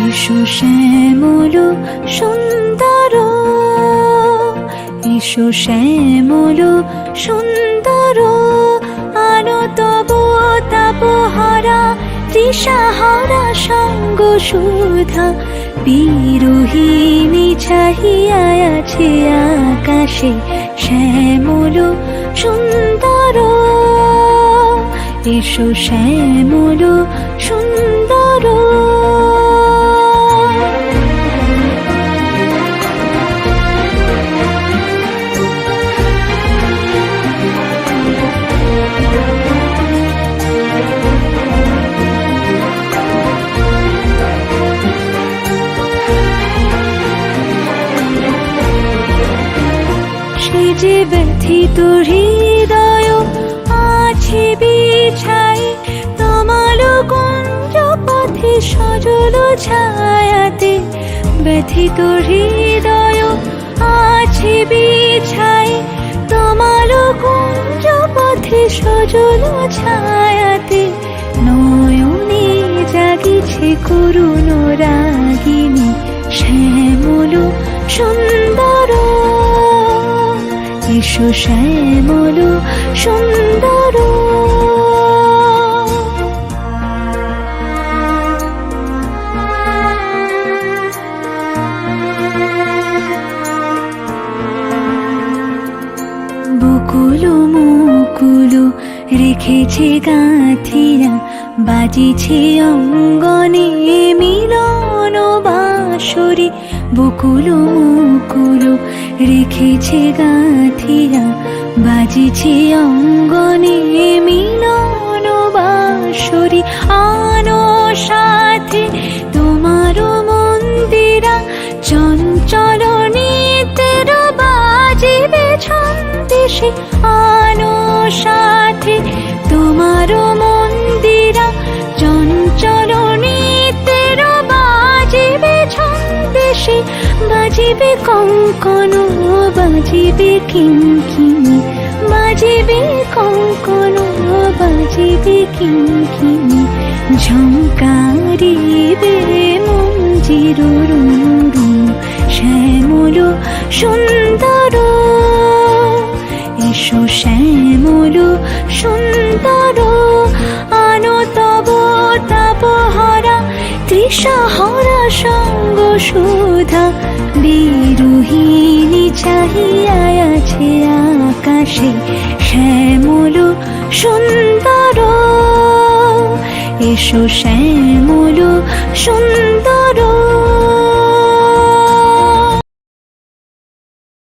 এসো শ্যামল সুন্দর, এসো শ্যামল সুন্দর, আলো তব তাপহারা তৃষাহারা সঙ্গ সুধা। বিরোহিণী চাহিয়া আছে আকাশে শ্যামল সুন্দর, এসো শ্যামল সুন্দর। সে যে ব্যথিত হৃদয় আছে বিছাই, তমাল কুঞ্জ পথে সজল ছায়াতে। ব্যথিত হৃদয় আছে বিছাই, তমাল কুঞ্জ পথে সজল ছায়াতে। নয়নে জাগিছে করুণ রাগিনী শ্যামল সুন্দর, এসো শ্যামল সুন্দর। বকুল মুকুল রেখেছে গাঁথিয়া, বাজিছে অঙ্গনে মিলন বাঁশরি। বকুল মুকুল রেখেছে গাঁথিয়া, বাজিছে অঙ্গনে মিলন বাঁশরি। আনো সাথে তোমার মন্দিরা, চঞ্চল নিতের বাজিবে ছন্দেশে। আনো সাথে তোমার মন্দিরা, চঞ্চল নিতের বাজিবে ছন্দেশে। বাজিবে কঙ্কন, বাজিবে কিঙ্কিণী, বাজিবে কঙ্কন, বাজিবে কিঙ্কিণী। ঝঙ্কারিবে মঞ্জির রুরু শ্যামল সুন্দর, এসো শ্যামল সুন্দর। আনো তব তাপহারা তৃষাহারা সঙ্গ সুধা। বিরোহিণী চাহিয়া আছে আকাশে শ্যামল সুন্দর, এসো শ্যামল সুন্দর।